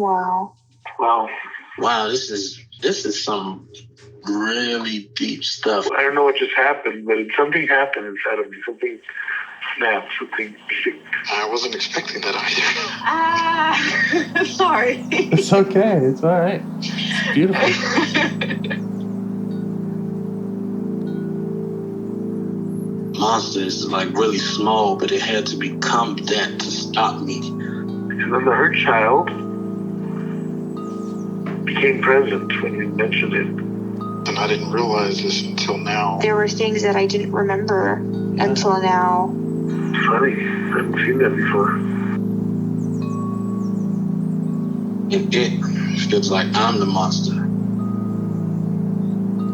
Wow. Wow, this is some really deep stuff. I don't know what just happened, but something happened inside of me. Something snapped, something. I wasn't expecting that either. Sorry. It's okay. It's all right. It's beautiful. Monster is like really small, but it had to become that to stop me. And then the hurt child became present when you mentioned it. And I didn't realize this until now. There were things that I didn't remember until now. Funny. I haven't seen that before. It feels like I'm the monster.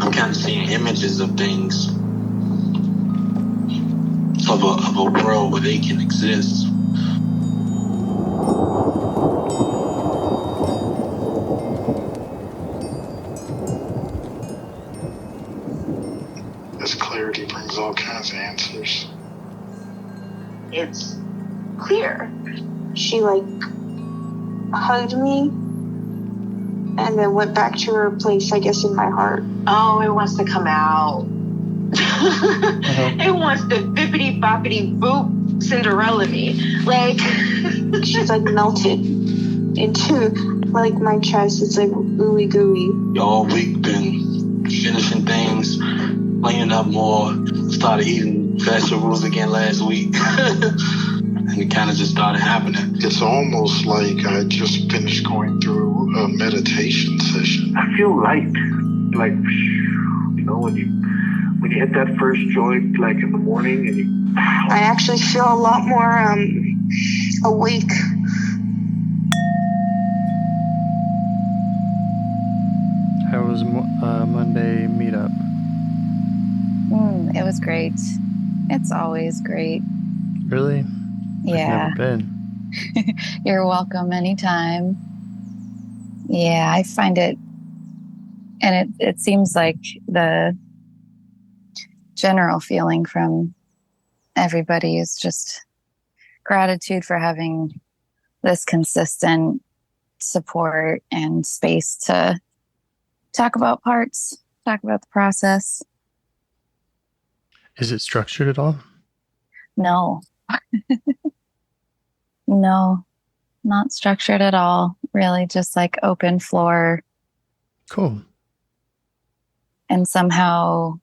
I'm kind of seeing images of things. Of a world where they can exist. This clarity brings all kinds of answers. It's clear. She hugged me and then went back to her place, I guess, in my heart. Oh, it wants to come out. It wants to bippity boppity boop Cinderella me. She's melted into my chest. It's ooey gooey. All week been finishing things, cleaning up more, started eating vegetables again last week. And it kind of just started happening. It's almost like I just finished going through a meditation session. I feel light. When you hit that first joint, in the morning, and I actually feel a lot more awake. How was Monday meetup? It was great. It's always great. Really? Yeah. I've never been. You're welcome anytime. Yeah, I find it, and it seems like the general feeling from everybody is just gratitude for having this consistent support and space to talk about parts, talk about the process. Is it structured at all? No. No, not structured at all. Really just open floor. Cool. And somehow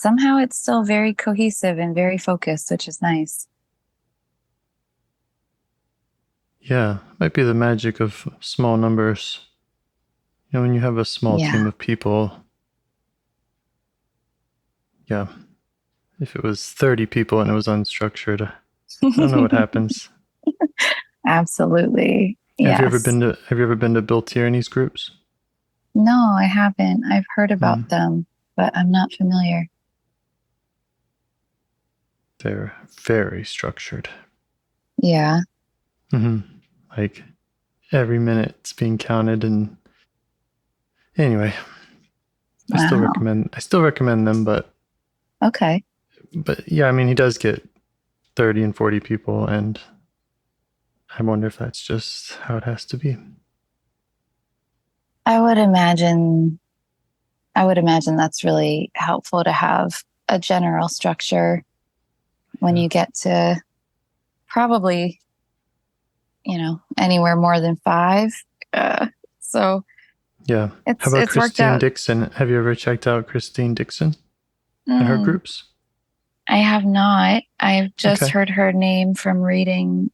it's still very cohesive and very focused, which is nice. Yeah, might be the magic of small numbers. When you have a small team of people, yeah. If it was 30 people and it was unstructured, I don't know what happens. Absolutely. Yes. Have you ever been to Bill Tierney's groups? No, I haven't. I've heard about them, but I'm not familiar. They're very structured. Yeah. Mm-hmm. Every minute's being counted, and anyway, wow. I still recommend them, but okay. But yeah, he does get 30 and 40 people, and I wonder if that's just how it has to be. I would imagine that's really helpful to have a general structure when you get to probably, anywhere more than 5. So yeah. How about Christine Dixon? Have you ever checked out Christine Dixon and her groups? I have not. I've just heard her name from reading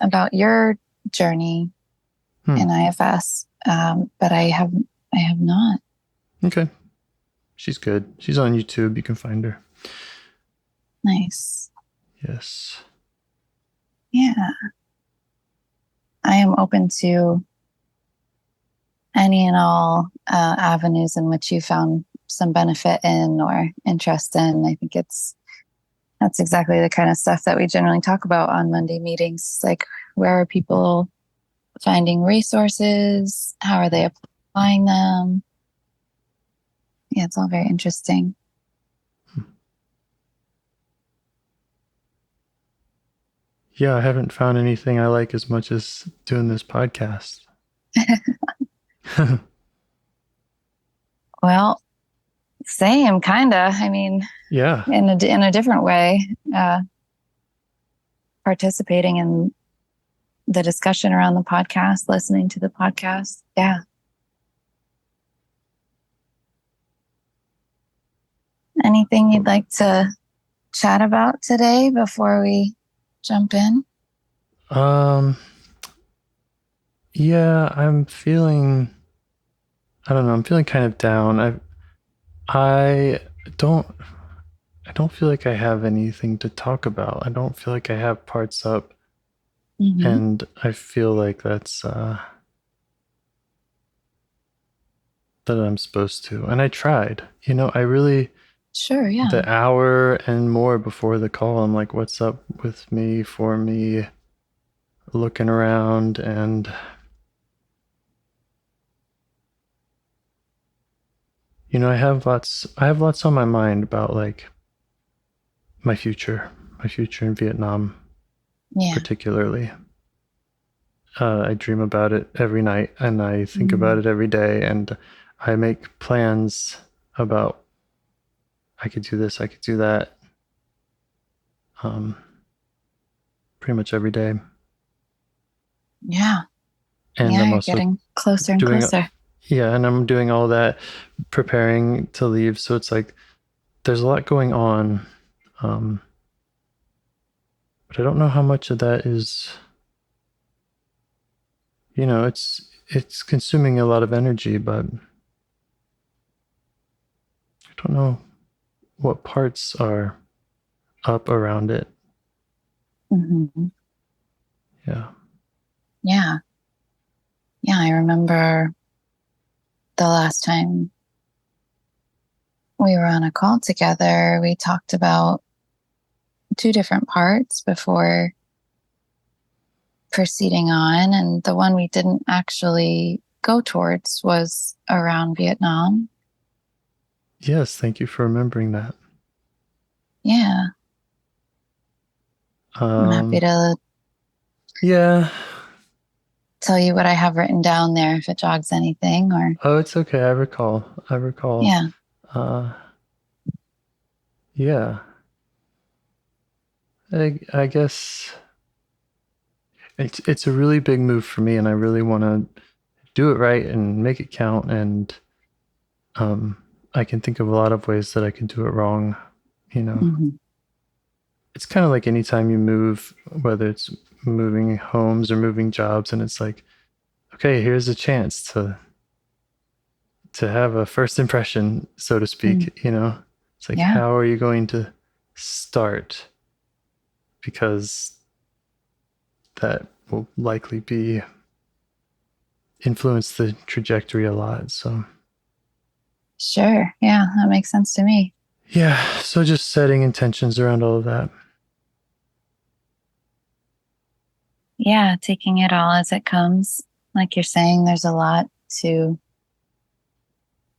about your journey in IFS, but I have not. Okay. She's good. She's on YouTube. You can find her. Nice. Yes. Yeah. I am open to any and all avenues in which you found some benefit in or interest in. I think that's exactly the kind of stuff that we generally talk about on Monday meetings. Where are people finding resources? How are they applying them? Yeah, it's all very interesting. Yeah, I haven't found anything I like as much as doing this podcast. Well, same, kind of. I mean, Yeah. in a different way, participating in the discussion around the podcast, listening to the podcast. Yeah. Anything you'd like to chat about today before we jump in? Yeah, I'm feeling kind of down. I don't I don't feel like I have anything to talk about. I don't feel like I have parts up, and I feel like that's that I'm supposed to. And I tried. I really Sure, yeah. the hour and more before the call, I'm like, what's up with me, for me, looking around, and I have lots on my mind about like my future in Vietnam, particularly. I dream about it every night, and I think about it every day, and I make plans about I could do this, I could do that, pretty much every day. Yeah. And yeah, I'm you're also getting closer and closer. Yeah, and I'm doing all that, preparing to leave. So it's like there's a lot going on, but I don't know how much of that is. It's consuming a lot of energy, but I don't know what parts are up around it. Yeah. Yeah. Yeah, I remember the last time we were on a call together, we talked about 2 different parts before proceeding on. And the one we didn't actually go towards was around Vietnam. Yes, thank you for remembering that. Yeah. I'm happy to tell you what I have written down there if it jogs anything or. Oh, it's okay. I recall. Yeah. Yeah. I guess it's a really big move for me, and I really want to do it right and make it count. And I can think of a lot of ways that I can do it wrong. It's kind of like anytime you move, whether it's moving homes or moving jobs, and it's like, okay, here's a chance to have a first impression, so to speak. It's like, how are you going to start? Because that will likely be influence the trajectory a lot. So Sure. Yeah, that makes sense to me. yeah, so just setting intentions around all of that. Yeah, taking it all as it comes. Like you're saying, there's a lot to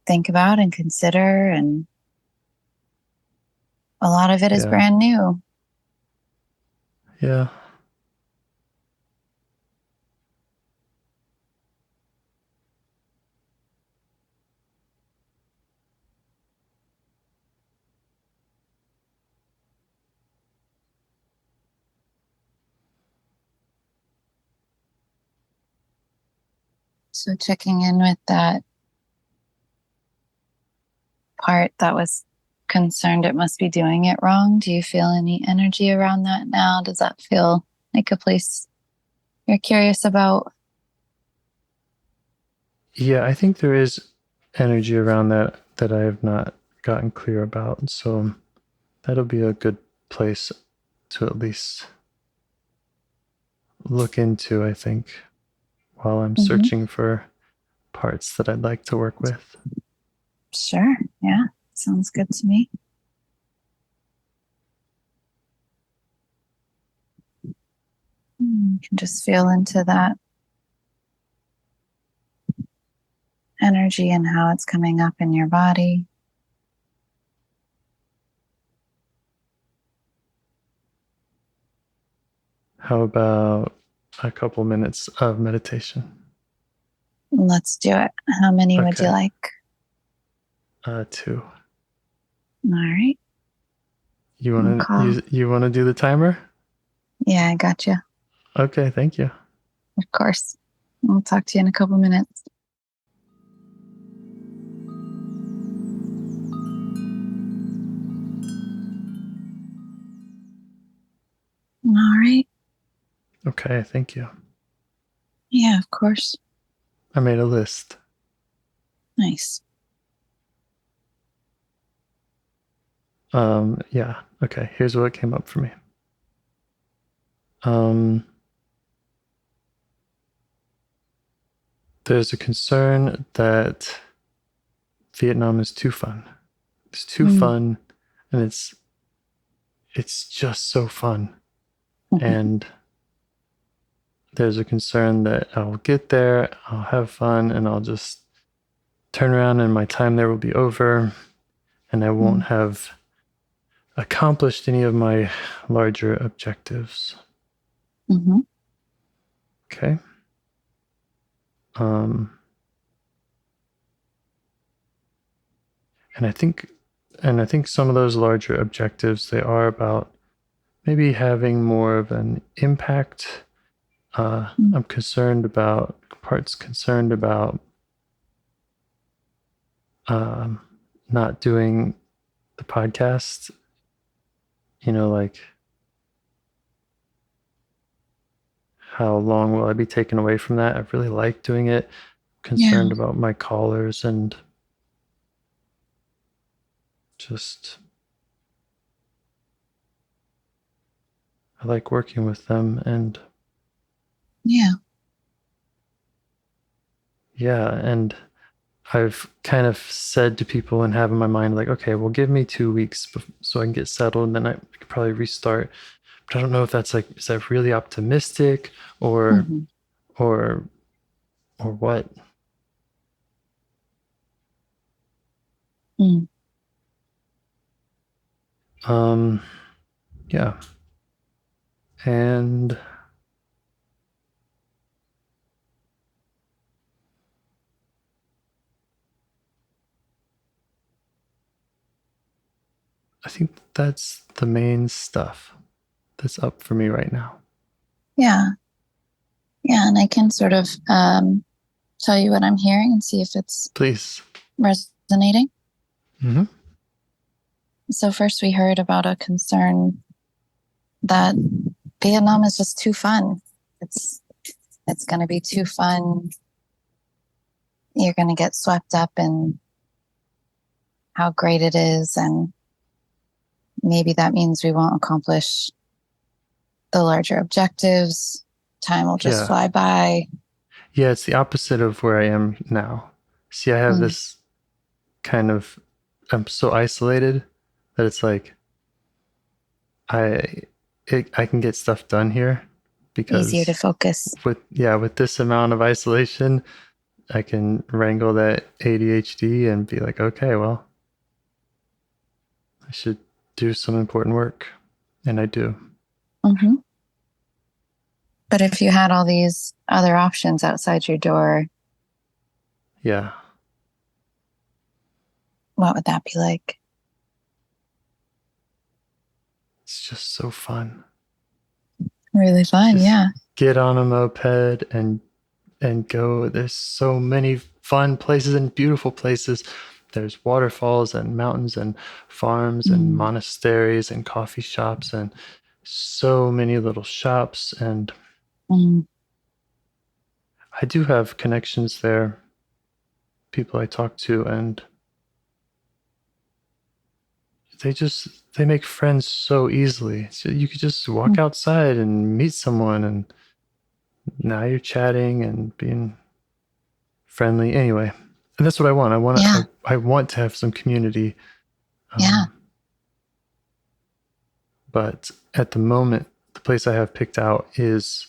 think about and consider, and a lot of it is brand new. Yeah. So checking in with that part that was concerned it must be doing it wrong. Do you feel any energy around that now? Does that feel like a place you're curious about? Yeah, I think there is energy around that I have not gotten clear about. So that'll be a good place to at least look into, I think, while I'm searching for parts that I'd like to work with. Sure. Yeah. Sounds good to me. You can just feel into that energy and how it's coming up in your body. How about a couple minutes of meditation? Let's do it. How many would you Okay. like? 2. All right. You want to you want to do the timer? Yeah, I got you. Okay, thank you. Of course. I'll talk to you in a couple minutes. All right. Okay, thank you. Yeah, of course. I made a list. Nice. Yeah. Okay, here's what came up for me. There's a concern that Vietnam is too fun. It's too fun, and it's just so fun. And there's a concern that I'll get there, I'll have fun, and I'll just turn around and my time there will be over, and I won't have accomplished any of my larger objectives. Okay. And I think some of those larger objectives, they are about maybe having more of an impact. I'm concerned about not doing the podcast. Like, how long will I be taken away from that? I really like doing it. Concerned about my callers and just I like working with them, and and I've kind of said to people and have in my mind, like, okay, well, give me 2 weeks so I can get settled, and then I could probably restart. But I don't know if that's like, is that really optimistic or or what? Yeah. And I think that's the main stuff that's up for me right now. Yeah. Yeah. And I can sort of tell you what I'm hearing and see if it's Please. resonating. Mm-hmm. So first we heard about a concern that Vietnam is just too fun. It's going to be too fun. You're going to get swept up in how great it is, and maybe that means we won't accomplish the larger objectives. Time will just fly by. Yeah, it's the opposite of where I am now. See, I have this kind of, I'm so isolated that it's like I can get stuff done here because easier to focus. With this amount of isolation, I can wrangle that ADHD and be like, okay, well, I should do some important work, and I do. But if you had all these other options outside your door, what would that be like? It's just so fun. Really fun, just get on a moped and go. There's so many fun places and beautiful places. There's waterfalls and mountains and farms and monasteries and coffee shops and so many little shops. And I do have connections there, people I talk to, and they make friends so easily. So you could just walk outside and meet someone, and now you're chatting and being friendly. Anyway, and that's what I want. I want to have some community. But at the moment, the place I have picked out is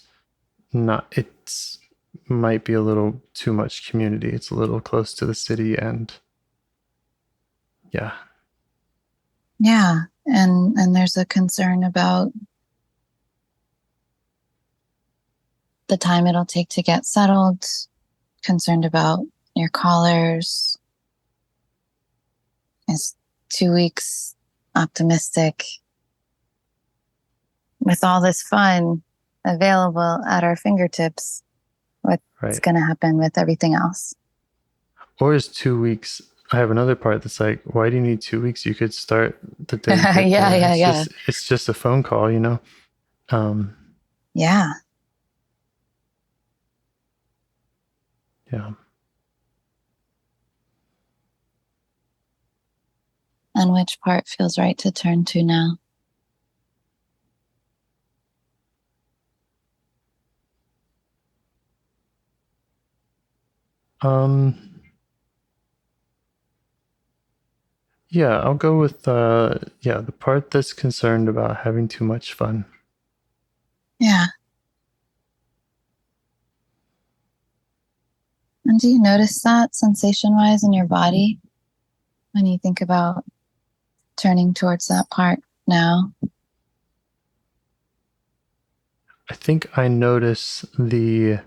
not, it's might be a little too much community. It's a little close to the city, and and there's a concern about the time it'll take to get settled, concerned about your callers. Is 2 weeks optimistic? With all this fun available at our fingertips, what's going to happen with everything else? Or is 2 weeks? I have another part that's like, why do you need 2 weeks? You could start the day. Yeah. It's just a phone call, you know? Yeah. Yeah. And which part feels right to turn to now? Yeah, I'll go with the part that's concerned about having too much fun. Yeah. And do you notice that sensation-wise in your body when you think about turning towards that part now? I think I notice the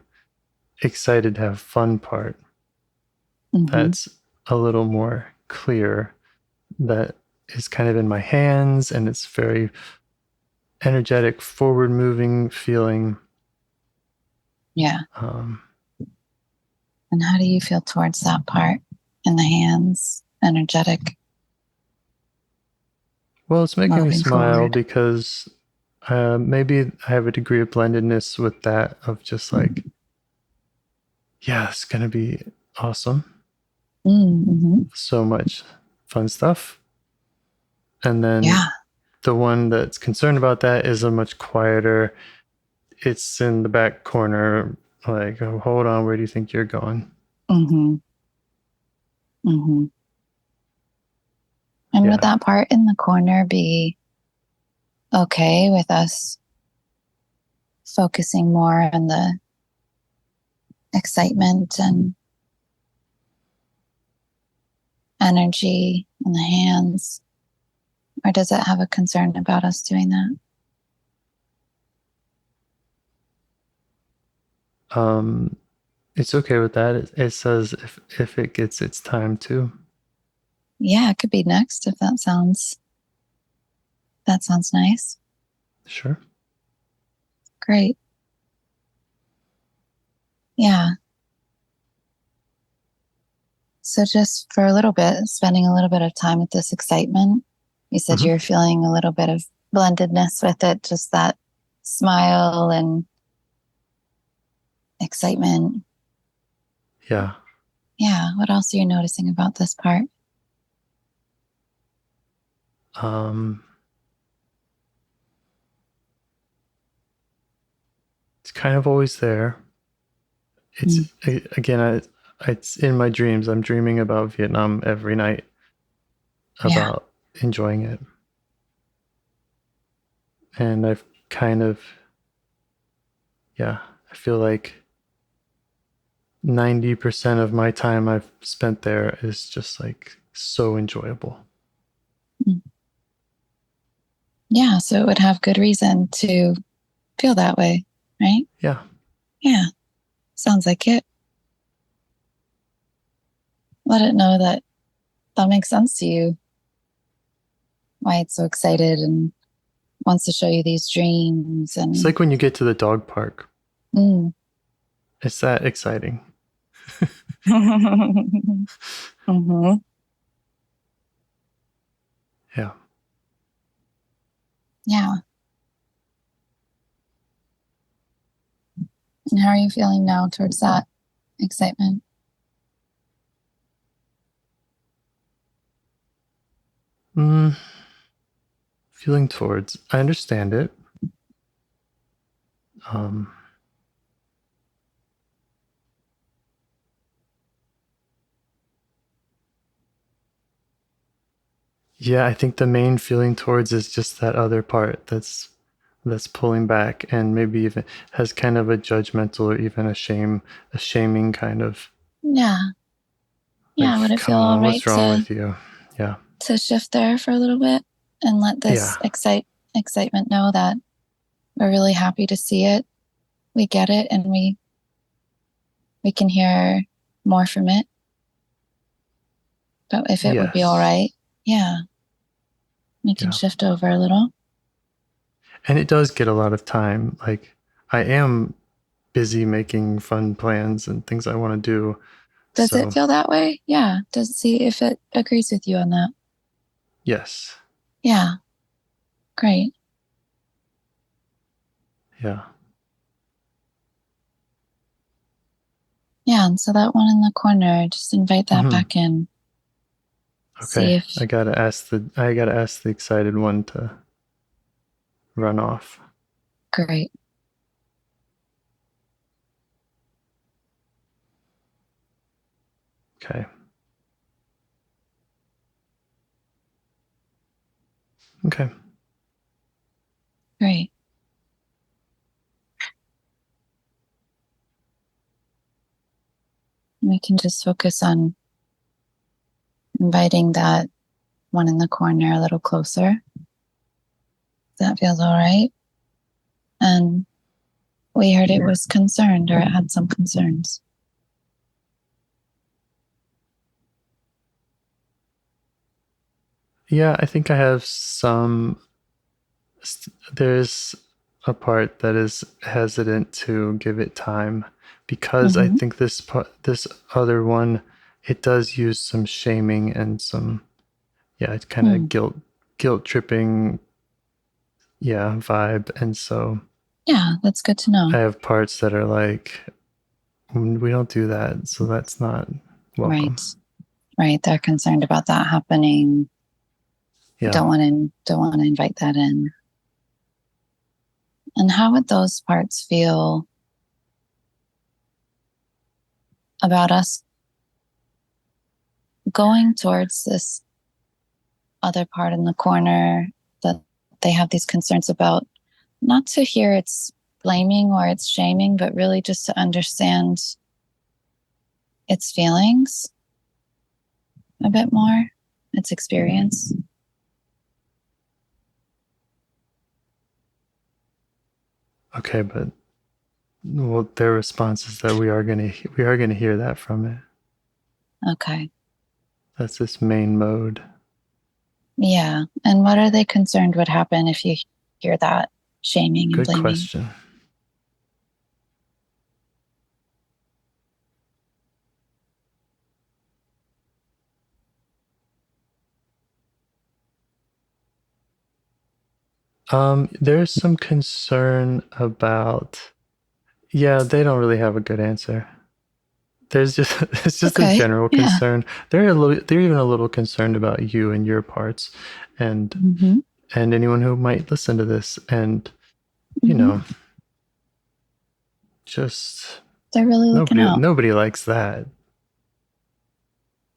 excited to have fun part. Mm-hmm. That's a little more clear. That is kind of in my hands, and it's very energetic, forward-moving feeling. Yeah. And how do you feel towards that part in the hands? Energetic? Well, it's making me smile forward. because maybe I have a degree of blendedness with that, of just like, yeah, it's going to be awesome. Mm-hmm. So much fun stuff. And then the one that's concerned about that is a much quieter, it's in the back corner, like, oh, hold on, where do you think you're going? Mm-hmm. Mm-hmm. And would that part in the corner be okay with us focusing more on the excitement and energy in the hands? Or does it have a concern about us doing that? It's okay with that. It says if it gets its time too. Yeah, it could be next if that sounds nice. Sure. Great. Yeah. So just for a little bit, spending a little bit of time with this excitement. You said you're feeling a little bit of blendedness with it, just that smile and excitement. Yeah. Yeah. What else are you noticing about this part? It's kind of always there. It's again, it's in my dreams. I'm dreaming about Vietnam every night, about enjoying it. And I've kind of, I feel like 90% of my time I've spent there is just like so enjoyable. Yeah, so it would have good reason to feel that way, right? Yeah. Yeah. Sounds like it. Let it know that makes sense to you. Why it's so excited and wants to show you these dreams. And it's like when you get to the dog park. It's that exciting. Mm-hmm. Yeah. Yeah. And how are you feeling now towards that excitement? Feeling towards, I understand it. Yeah, I think the main feeling towards is just that other part that's pulling back, and maybe even has kind of a judgmental or even a shaming kind of. Yeah. Yeah, like, would it feel come on, all right what's wrong with you? Yeah. To shift there for a little bit and let this excitement know that we're really happy to see it we get it and we can hear more from it. But if it would be all right, we can shift over a little. And it does get a lot of time. Like, I am busy making fun plans and things I want to do. Does it feel that way? Yeah. See if it agrees with you on that. Yes. Yeah. Great. Yeah. Yeah, and so that one in the corner, just invite that back in. Okay. I gotta ask the excited one to run off. Great. Okay. Okay. Great. We can just focus on inviting that one in the corner a little closer. That feels all right. And we heard it was concerned, or it had some concerns. Yeah, I think I have some. There's a part that is hesitant to give it time because I think this other one, it does use some shaming and some, it's kind of guilt tripping, vibe. And so, that's good to know. I have parts that are like, we don't do that, so that's not welcome. Right. They're concerned about that happening. Yeah. Don't want to invite that in. And how would those parts feel about us going towards this other part in the corner that they have these concerns about? Not to hear it's blaming or it's shaming, but really just to understand its feelings a bit more, its experience. Okay, but their response is that we are gonna hear that from it. Okay. That's this main mode. Yeah. And what are they concerned would happen if you hear that shaming and blaming? Good question. There's some concern about, they don't really have a good answer. It's just a general concern. They're even a little concerned about you and your parts, and anyone who might listen to this, and just they're really looking out. Nobody likes that.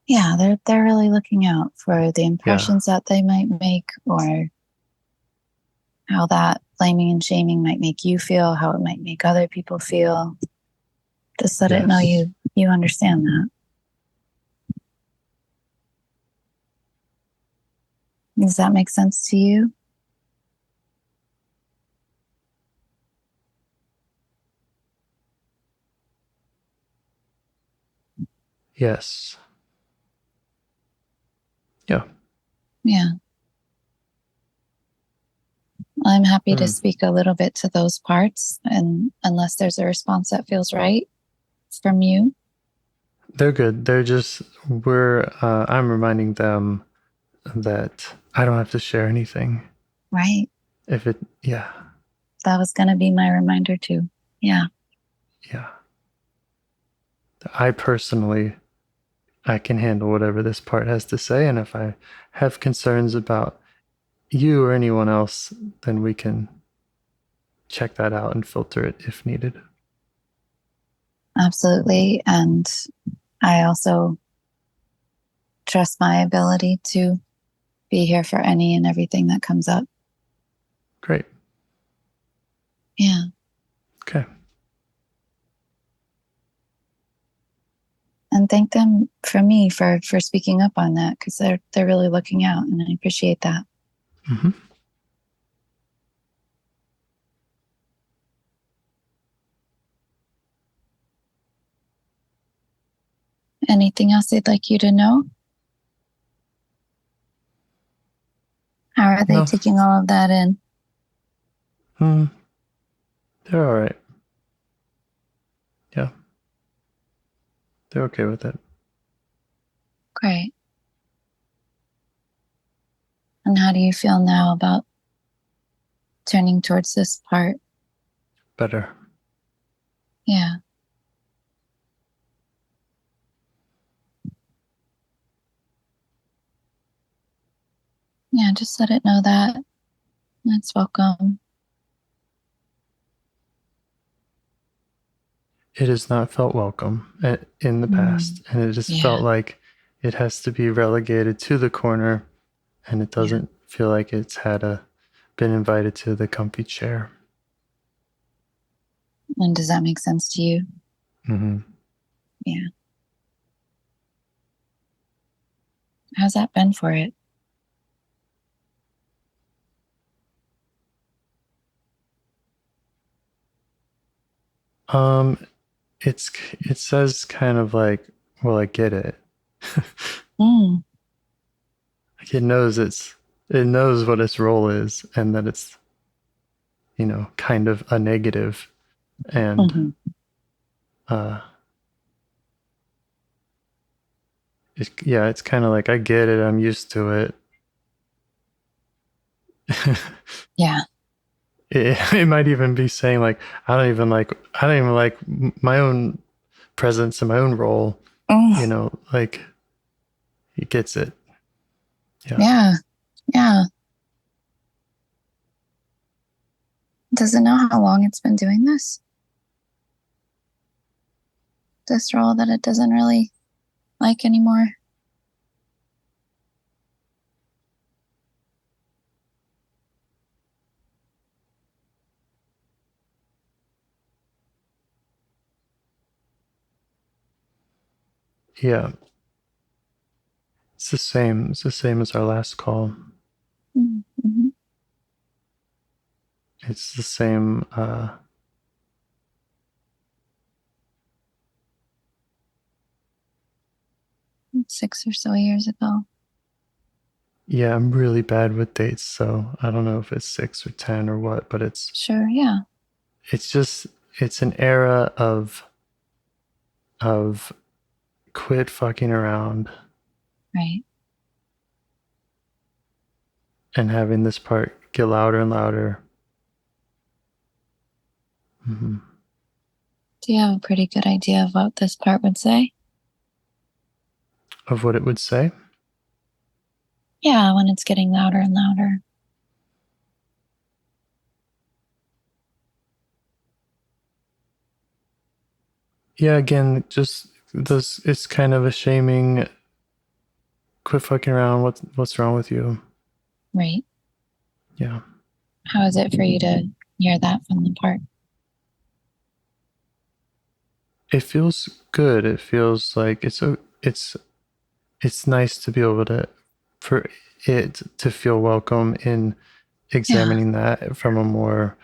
Yeah, they're really looking out for the impressions that they might make, or how that blaming and shaming might make you feel, how it might make other people feel. Just let it know you understand that. Does that make sense to you? Yes. Yeah. Yeah. I'm happy to speak a little bit to those parts, and unless there's a response that feels right from you. They're good. They're just, I'm reminding them that I don't have to share anything. Right. That was going to be my reminder too. Yeah. Yeah. I personally, I can handle whatever this part has to say. And if I have concerns about you or anyone else, then we can check that out and filter it if needed. Absolutely. And I also trust my ability to be here for any and everything that comes up. Great. Yeah. Okay. And thank them from me for speaking up on that, because they're really looking out, and I appreciate that. anything else they'd like you to know? How are they No. taking all of that in? They're all right. Yeah. They're okay with it. Great. And how do you feel now about turning towards this part? Better. Yeah. Yeah, just let it know that. It's welcome. It has not felt welcome in the past, and it just felt like it has to be relegated to the corner, and it doesn't feel like it's been invited to the comfy chair. And does that make sense to you? Mm-hmm. Yeah. How's that been for it? It says kind of like, well, I get it. Like it knows what its role is, and that it's, kind of a negative, and it's kind of like, I get it, I'm used to it. Yeah. It might even be saying like, I don't even like my own presence and my own role. Like he gets it. Yeah. Does it know how long it's been doing this? This role that it doesn't really like anymore? Yeah. It's the same. It's the same as our last call. Mm-hmm. It's the same. 6 or so years ago. Yeah, I'm really bad with dates, so I don't know if it's 6 or 10 or what, but it's Sure, yeah. It's an era of quit fucking around. Right. And having this part get louder and louder. Mm-hmm. Do you have a pretty good idea of what this part would say? Of what it would say? Yeah, when it's getting louder and louder. Yeah, again, just this. It's kind of a shaming. Quit fucking around. What's wrong with you? Right. Yeah. How is it for you to hear that from the part? It feels good. It feels like it's nice to be able for it to feel welcome in examining that from a more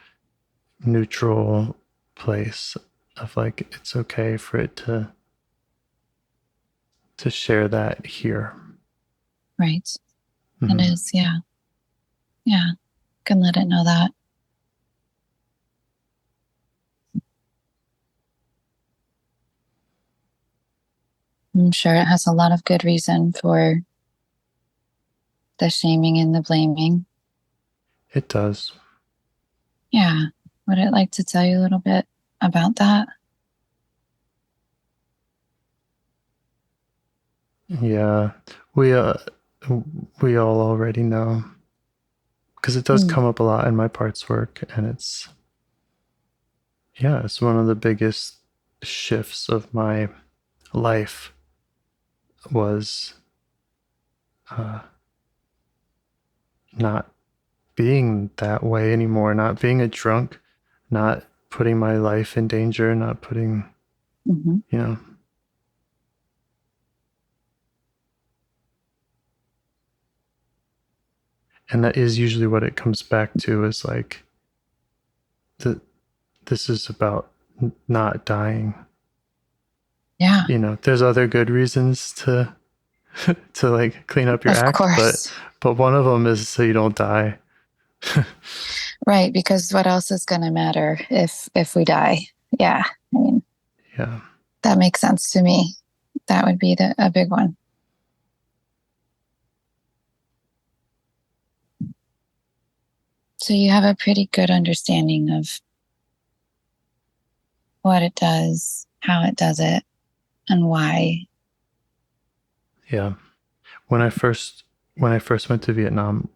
neutral place of like, it's okay for it to share that here. Right. Mm-hmm. It is, yeah. Yeah. Can let it know that. I'm sure it has a lot of good reason for the shaming and the blaming. It does. Yeah. Would it like to tell you a little bit about that? Yeah. We all already know. Because it does come up a lot in my parts work, and it's one of the biggest shifts of my life was not being that way anymore, not being a drunk, not putting my life in danger, not putting, and that is usually what it comes back to, is like, this is about not dying. Yeah. There's other good reasons to to like clean up your Of act, course. but one of them is so you don't die. Right, because what else is going to matter if we die? Yeah. I mean, Yeah. that makes sense to me. That would be a big one. So you have a pretty good understanding of what it does, how it does it, and why. Yeah. When I first went to Vietnam,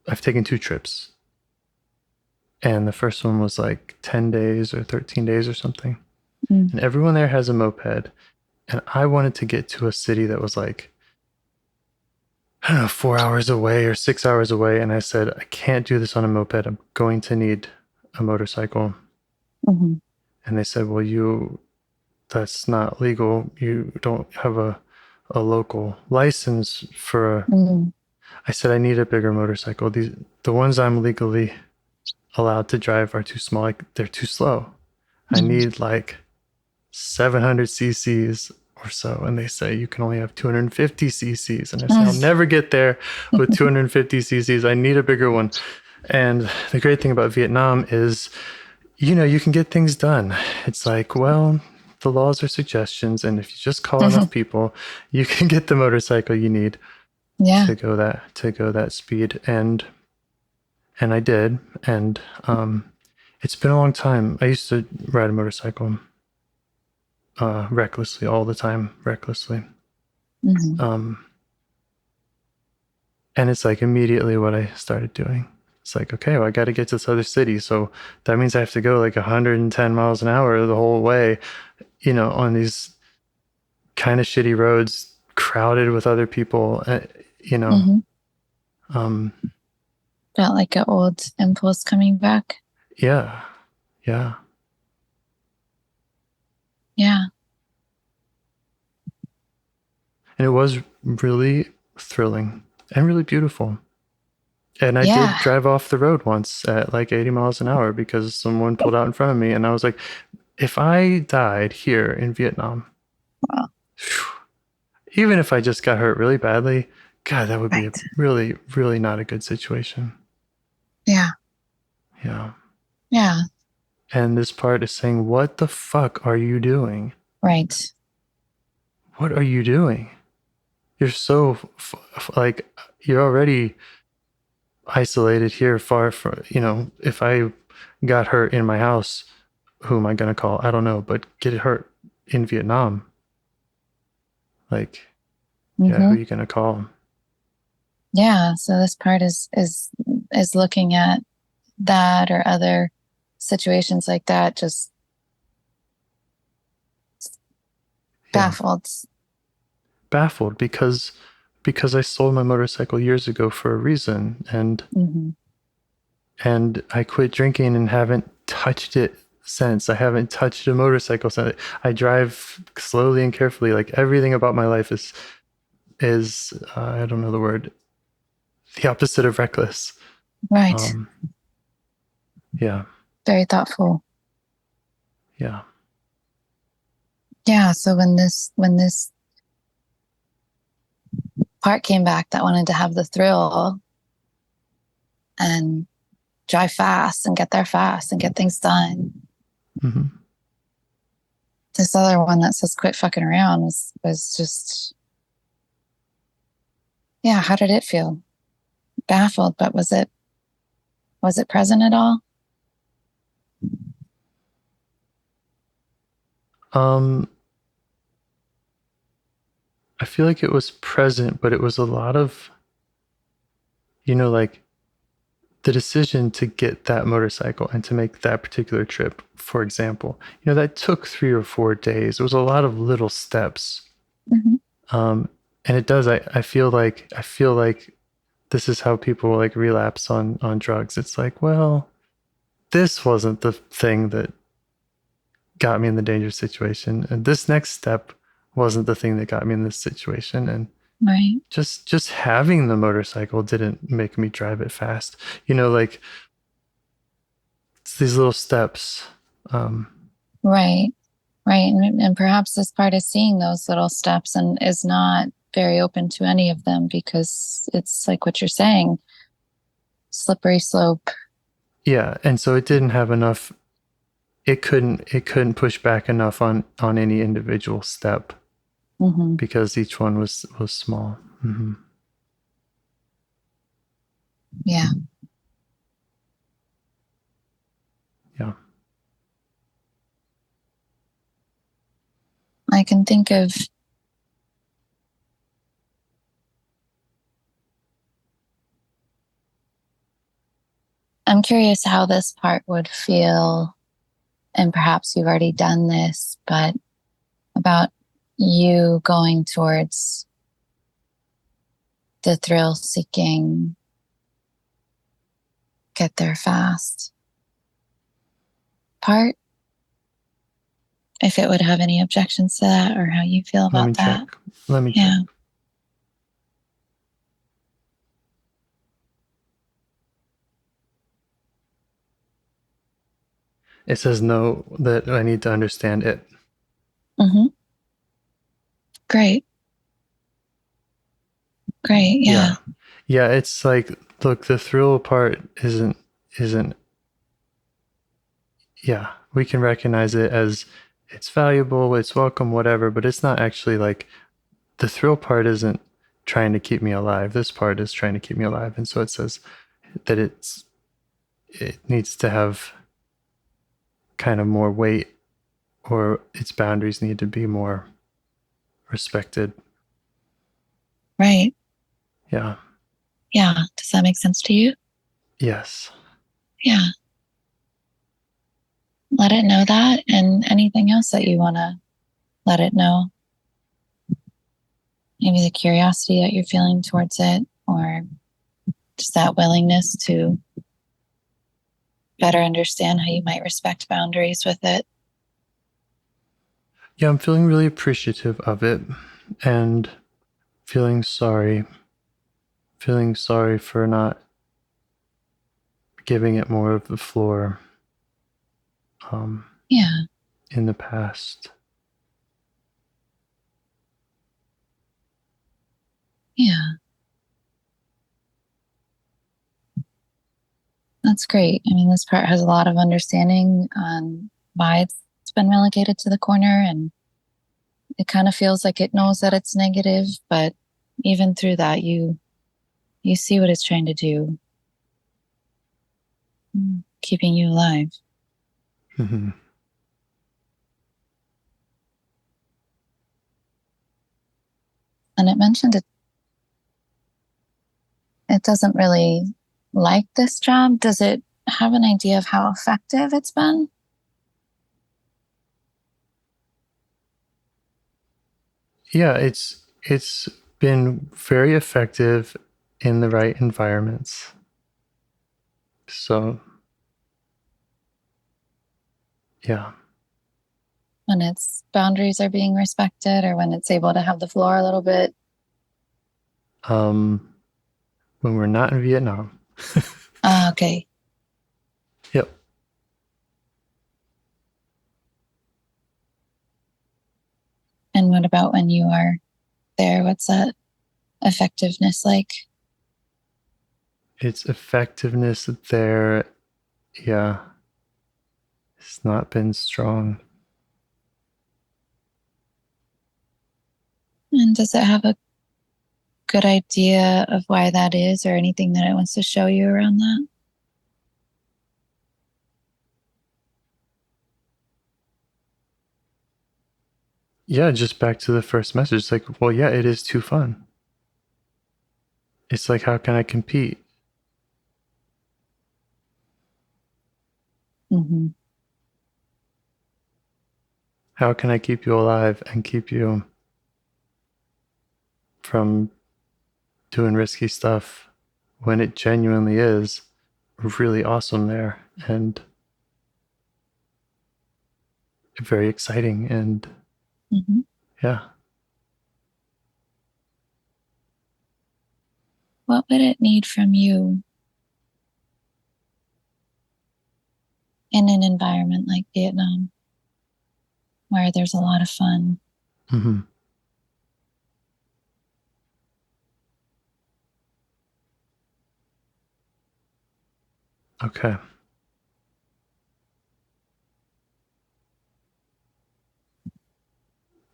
I've taken 2 trips. And the first one was like 10 days or 13 days or something. Mm. And everyone there has a moped. And I wanted to get to a city that was like, I don't know, 4 hours away or 6 hours away. And I said, I can't do this on a moped. I'm going to need a motorcycle. Mm-hmm. And they said, well, that's not legal. You don't have a local license for Mm-hmm. I said, I need a bigger motorcycle. The ones I'm legally allowed to drive are too small. Like, they're too slow. I need like 700 cc's or so. And they say you can only have 250 cc's. And I say, I'll never get there with 250 cc's. I need a bigger one. And the great thing about Vietnam is, you can get things done. It's like, well, the laws are suggestions. And if you just call enough people, you can get the motorcycle you need to go that speed. And I did. And it's been a long time. I used to ride a motorcycle recklessly, all the time, recklessly. Mm-hmm. And it's like immediately what I started doing. It's like, okay, well, I got to get to this other city. So that means I have to go like 110 miles an hour the whole way, on these kind of shitty roads, crowded with other people, Mm-hmm. um, Felt like an old impulse coming back. yeah. Yeah. Yeah. And it was really thrilling and really beautiful. And I did drive off the road once at like 80 miles an hour because someone pulled out in front of me. And I was like, if I died here in Vietnam, Wow. even if I just got hurt really badly, God, that would be a really, really not a good situation. Yeah. Yeah. Yeah. And this part is saying, what the fuck are you doing? Right. What are you doing? You're so, like, you're already isolated here, far from, if I got hurt in my house, who am I going to call? I don't know, but get hurt in Vietnam. Like, Mm-hmm. yeah, who are you going to call? Yeah. So this part is looking at that or other situations like that, just baffled. Baffled because I sold my motorcycle years ago for a reason, and and I quit drinking and haven't touched it since. I haven't touched a motorcycle since. I drive slowly and carefully. Like, everything about my life is I don't know the word, the opposite of reckless. Right. Yeah. Very thoughtful. Yeah. Yeah. So when this part came back that wanted to have the thrill and drive fast and get there fast and get things done. Mm-hmm. This other one that says quit fucking around was just, yeah, how did it feel? Baffled, but was it present at all? I feel like it was present, but it was a lot of, like, the decision to get that motorcycle and to make that particular trip, for example, that took 3 or 4 days. It was a lot of little steps. Mm-hmm. And it does, I feel like this is how people like relapse on drugs. It's like, well, this wasn't the thing that got me in the dangerous situation, and this next step wasn't the thing that got me in this situation. And right, just having the motorcycle didn't make me drive it fast. Like, it's these little steps. Right. Right. And perhaps this part is seeing those little steps and is not very open to any of them because it's like what you're saying, slippery slope. Yeah. And so it didn't have enough. It couldn't push back enough on any individual step because each one was small. Mm-hmm. Yeah. Yeah. I can think of I'm curious how this part would feel, and perhaps you've already done this, but about you going towards the thrill seeking, get there fast part. If it would have any objections to that or how you feel about that. Let me check. It says no, that I need to understand it. Great. Yeah. Yeah, it's like, look, the thrill part isn't yeah, we can recognize it as it's valuable, it's welcome, whatever, but it's not actually like the thrill part isn't trying to keep me alive. This part is trying to keep me alive. And so it says that it needs to have kind of more weight, or its boundaries need to be more respected. Right. Yeah. Yeah. Does that make sense to you? Yes. Yeah. Let it know that, and anything else that you want to let it know. Maybe the curiosity that you're feeling towards it, or just that willingness to better understand how you might respect boundaries with it. Yeah, I'm feeling really appreciative of it and feeling sorry for not giving it more of the floor in the past. Yeah. That's great. I mean, this part has a lot of understanding on why it's been relegated to the corner, and it kind of feels like it knows that it's negative, but even through that, you see what it's trying to do, keeping you alive. Mm-hmm. And it mentioned it doesn't really like this job. Does it have an idea of how effective it's been? Yeah, it's been very effective in the right environments. So, yeah. When its boundaries are being respected, or when it's able to have the floor a little bit? When we're not in Vietnam. Okay. Yep. And what about when you are there? What's that effectiveness like? Its effectiveness there, yeah, it's not been strong. And does it have a good idea of why that is, or anything that it wants to show you around that? Yeah, just back to the first message. It's like, well, yeah, it is too fun. It's like, how can I compete? How can I keep you alive and keep you from doing risky stuff when it genuinely is really awesome there and very exciting and yeah. What would it need from you in an environment like Vietnam? where there's a lot of fun. Mm-hmm. Okay.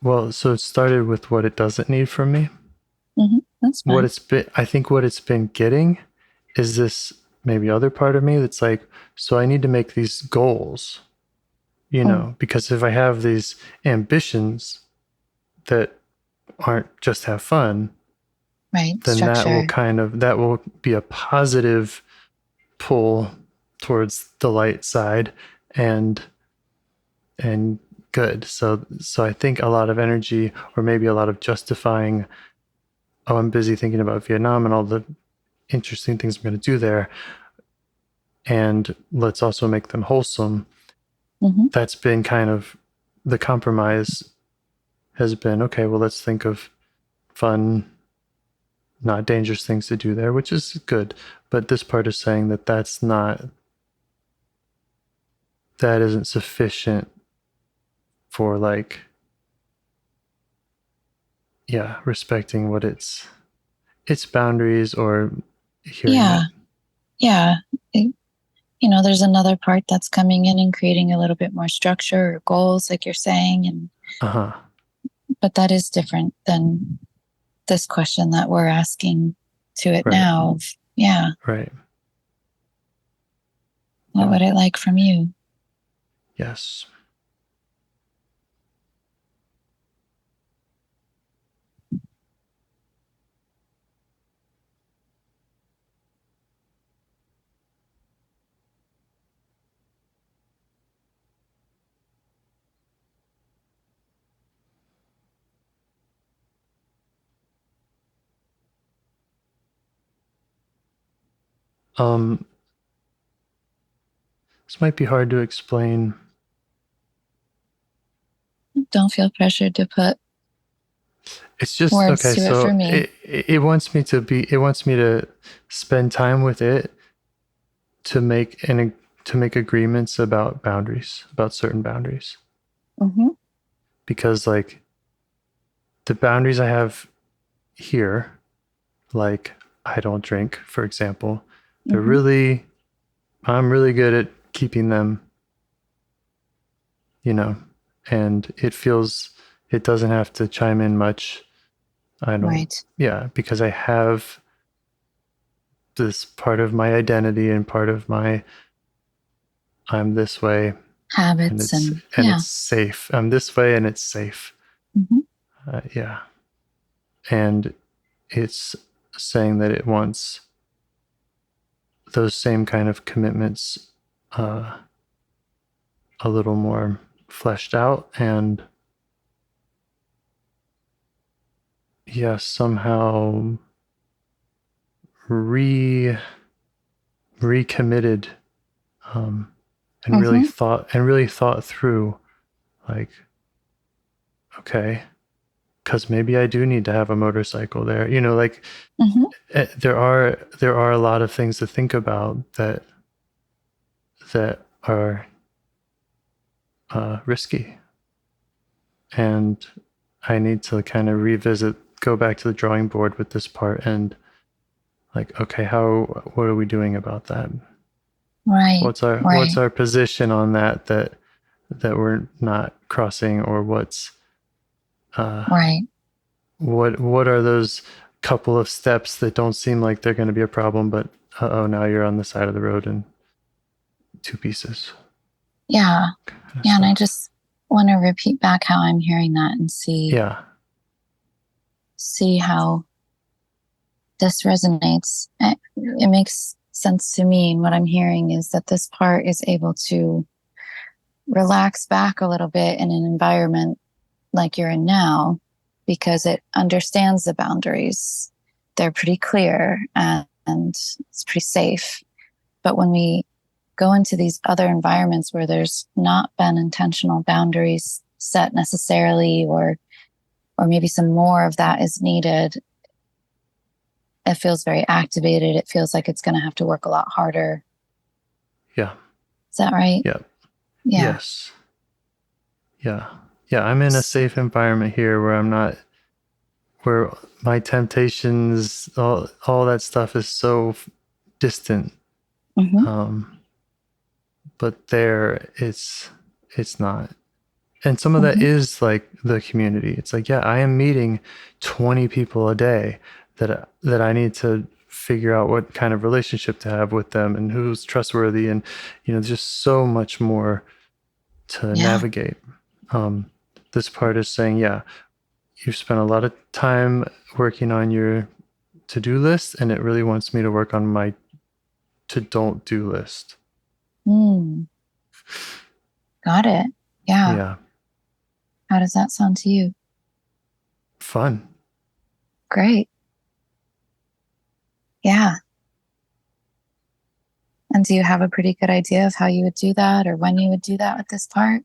Well, so it started with what it doesn't need from me. That's fine. I think what it's been getting is this maybe other part of me that's like, so I need to make these goals, because if I have these ambitions that aren't just have fun, Right. then Structure. that will be a positive pull towards the light side and good. So I think a lot of energy, or maybe a lot of justifying, oh, I'm busy thinking about Vietnam and all the interesting things I'm going to do there, and let's also make them wholesome. That's been kind of the compromise, has been, okay, well, let's think of fun, not dangerous things to do there, which is good. But this part is saying that that isn't sufficient for, like, yeah, respecting what its boundaries, or hearing Yeah. that. Yeah. There's another part that's coming in and creating a little bit more structure or goals, like you're saying. But that is different than this question that we're asking to it Right. now. Yeah. Right. What would it like from you? Yes. This might be hard to explain. Don't feel pressured to put It's just words okay. to it So for me. it wants me to spend time with it to make agreements about boundaries, about certain boundaries. Because, like, the boundaries I have here, like, I don't drink, for example, I'm really good at keeping them, and it doesn't have to chime in much. I don't, Right. yeah, because I have this part of my identity and part of my, I'm this way, Habits and yeah. it's safe. I'm this way and it's safe. Yeah. And it's saying that it wants those same kind of commitments a little more fleshed out, and yeah, somehow recommitted, and really thought through, like, okay, because maybe I do need to have a motorcycle there, like, there are a lot of things to think about that are risky, and I need to kind of go back to the drawing board with this part, and, like, okay, what are we doing about that? Right. What's our position on that we're not crossing, or what's right. What are those couple of steps that don't seem like they're going to be a problem, but now you're on the side of the road in two pieces. Yeah. Yeah. And I just want to repeat back how I'm hearing that and see how this resonates. It makes sense to me. And what I'm hearing is that this part is able to relax back a little bit in an environment like you're in now, because it understands the boundaries. They're pretty clear and it's pretty safe. But when we go into these other environments where there's not been intentional boundaries set necessarily, or maybe some more of that is needed, it feels very activated. It feels like it's going to have to work a lot harder. Yeah. Is that right? Yeah. Yeah. Yes. Yeah. Yeah, I'm in a safe environment here where I'm not, where my temptations, all that stuff is so distant. Mm-hmm. But there it's not. And some of that Mm-hmm. is like the community. It's like, yeah, I am meeting 20 people a day that I need to figure out what kind of relationship to have with them and who's trustworthy, and just so much more to Yeah. navigate. This part is saying, yeah, you've spent a lot of time working on your to-do list, and it really wants me to work on my to don't do list. Got it. Yeah. Yeah. How does that sound to you? Fun. Great. Yeah. And do you have a pretty good idea of how you would do that or when you would do that with this part?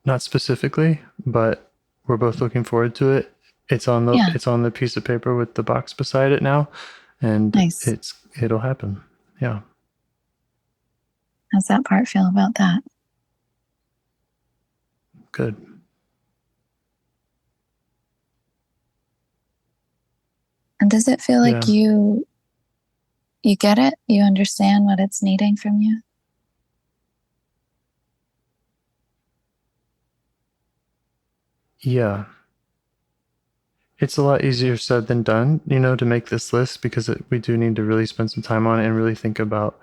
Not specifically, but we're both looking forward to it. It's on the piece of paper with the box beside it now, and nice. It'll happen. Yeah. How's that part feel about that? Good. And does it feel like you get it? You understand what it's needing from you? Yeah. It's a lot easier said than done, to make this list, because we do need to really spend some time on it and really think about,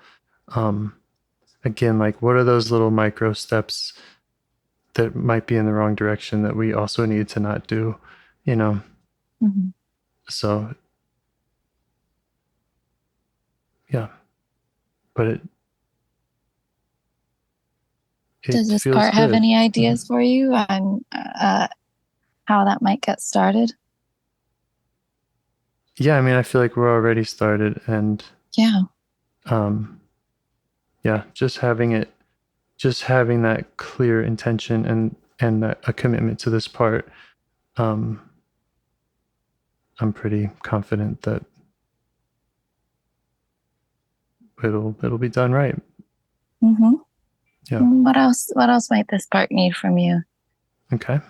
again, like, what are those little micro steps that might be in the wrong direction that we also need to not do, Mm-hmm. So, yeah. But it Does this feels part have good. any ideas for you on how that might get started? Yeah, I mean, I feel like we're already started, and yeah, just having that clear intention and a commitment to this part, I'm pretty confident that it'll be done right. Mm-hmm. Yeah. What else might this part need from you? Okay.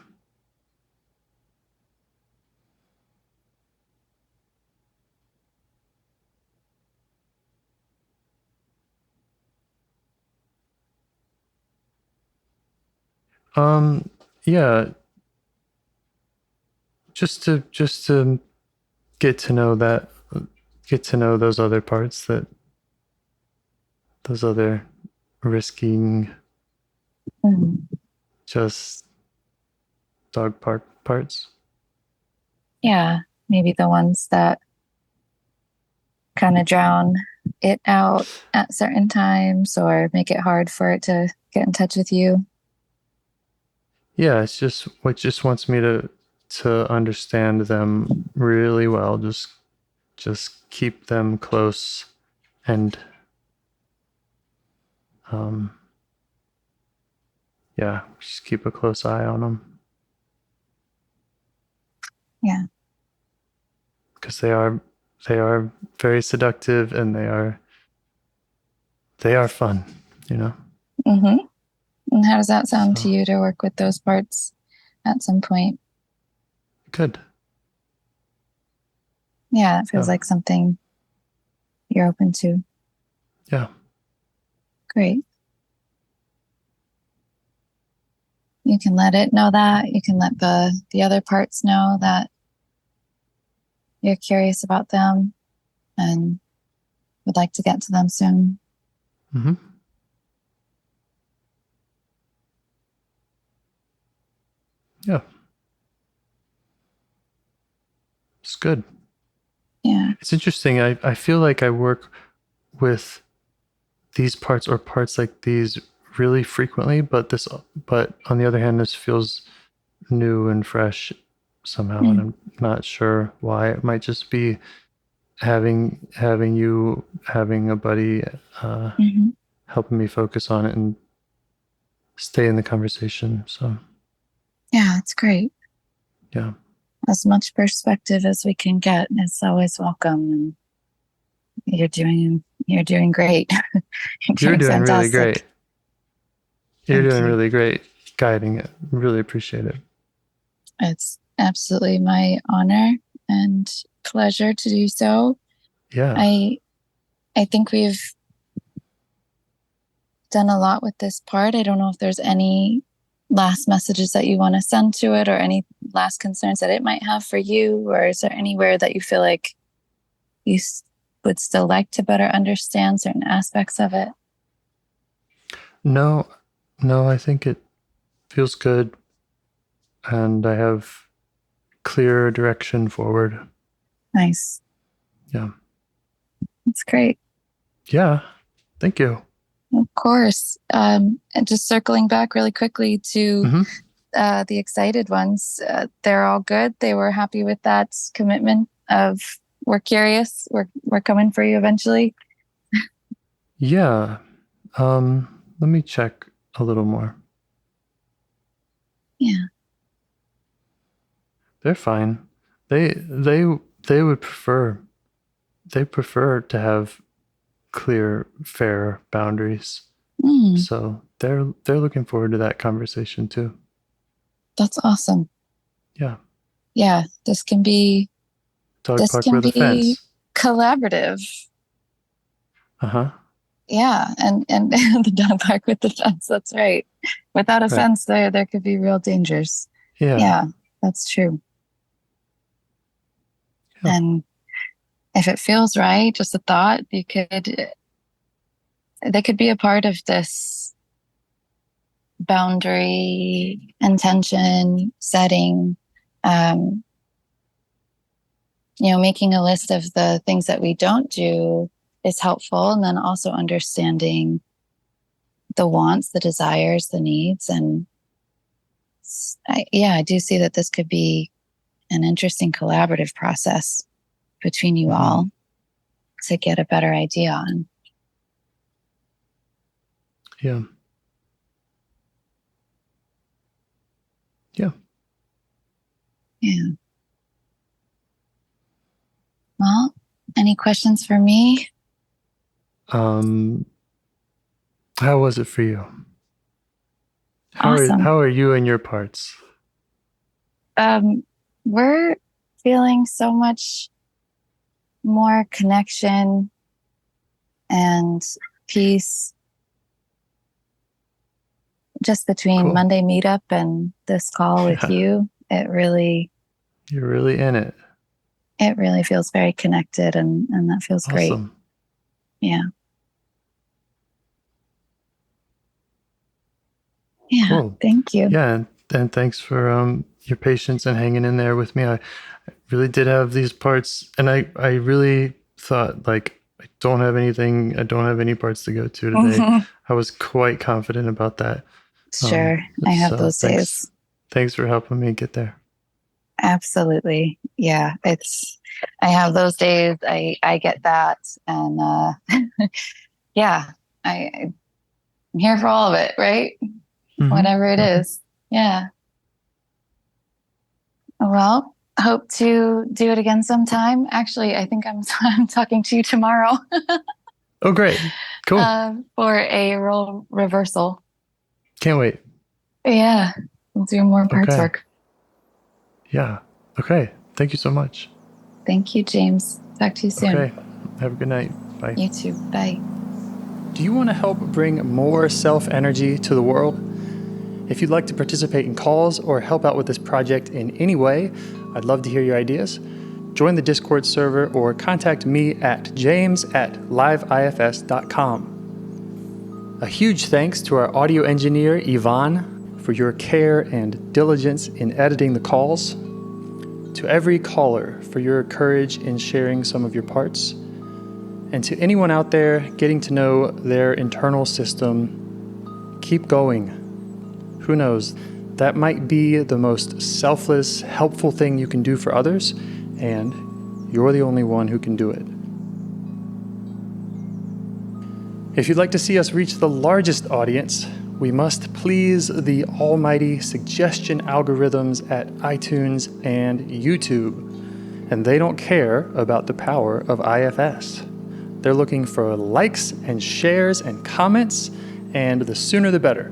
Yeah, just to get to know those other parts, those other risking, just dog park parts. Yeah, maybe the ones that kind of drown it out at certain times or make it hard for it to get in touch with you. Yeah, it's just what just wants me to understand them really well. Just keep them close, and just keep a close eye on them. Yeah, because they are very seductive, and they are fun. Mm-hmm. And how does that sound to you to work with those parts at some point? Good. Yeah, it feels like something you're open to. Yeah. Great. You can let it know that. You can let the other parts know that you're curious about them and would like to get to them soon. Mm-hmm. Yeah. It's good. Yeah. It's interesting. I feel like I work with these parts or parts like these really frequently, but on the other hand, this feels new and fresh somehow, and I'm not sure why. It might just be having a buddy helping me focus on it and stay in the conversation. So yeah, it's great. Yeah. As much perspective as we can get is always welcome, and you're doing You're doing great. You're doing really great. You're Thank doing you. really great guiding it. Really appreciate it. It's absolutely my honor and pleasure to do so. Yeah. I think we've done a lot with this part. I don't know if there's any last messages that you want to send to it, or any last concerns that it might have for you, or is there anywhere that you feel like you would still like to better understand certain aspects of it? No, I think it feels good, and I have clear direction forward. Nice. Yeah. That's great. Yeah. Thank you. Of course. And just circling back really quickly to the excited ones, they're all good. They were happy with that commitment of, we're curious, we're coming for you eventually. Yeah. Let me check a little more. Yeah. They're fine. They would prefer to have clear, fair boundaries. So they're looking forward to that conversation too. That's awesome. Yeah. Yeah. This can be Dog park with a fence. Collaborative. Uh-huh. Yeah. And the dog park with the fence. That's right. Without a fence, there could be real dangers. Yeah, that's true. Yeah. And if it feels right, just a thought, they could be a part of this boundary intention setting, making a list of the things that we don't do is helpful. And then also understanding the wants, the desires, the needs. And I do see that this could be an interesting collaborative process between you all to get a better idea on. Yeah. Yeah. Yeah. Well, any questions for me? How was it for you? Awesome. How are you and your parts? We're feeling so much more connection and peace just between Monday meetup and this call with you. You're really in it. It really feels very connected, and that feels great. Yeah. Yeah. Cool. Thank you. Yeah. And thanks for your patience and hanging in there with me. I really did have these parts, and I really thought, like, I don't have any parts to go to today. I was quite confident about that. Sure. I have those days. Thanks for helping me get there. Absolutely. Yeah. I have those days. I get that. And yeah, I'm here for all of it, right? Whatever it is. Yeah. Well, hope to do it again sometime. Actually, I think I'm talking to you tomorrow. Oh, great. Cool. For a role reversal. Can't wait. Yeah. We'll do more parts work. Yeah. Okay. Thank you so much. Thank you, James. Talk to you soon. Okay. Have a good night. Bye. You too. Bye. Do you want to help bring more self-energy to the world? If you'd like to participate in calls or help out with this project in any way, I'd love to hear your ideas. Join the Discord server or contact me at james@liveifs.com. A huge thanks to our audio engineer, Yvonne, for your care and diligence in editing the calls. To every caller for your courage in sharing some of your parts. And to anyone out there getting to know their internal system, keep going. Who knows, that might be the most selfless, helpful thing you can do for others, and you're the only one who can do it. If you'd like to see us reach the largest audience, we must please the almighty suggestion algorithms at iTunes and YouTube, and they don't care about the power of IFS. They're looking for likes and shares and comments, and the sooner the better.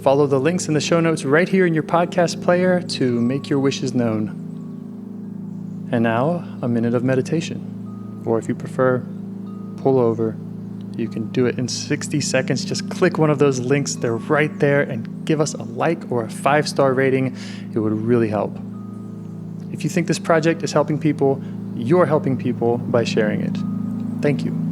Follow the links in the show notes right here in your podcast player to make your wishes known. And now, a minute of meditation. Or if you prefer, pull over. You can do it in 60 seconds. Just click one of those links. They're right there, and give us a like or a 5-star rating. It would really help. If you think this project is helping people, you're helping people by sharing it. Thank you.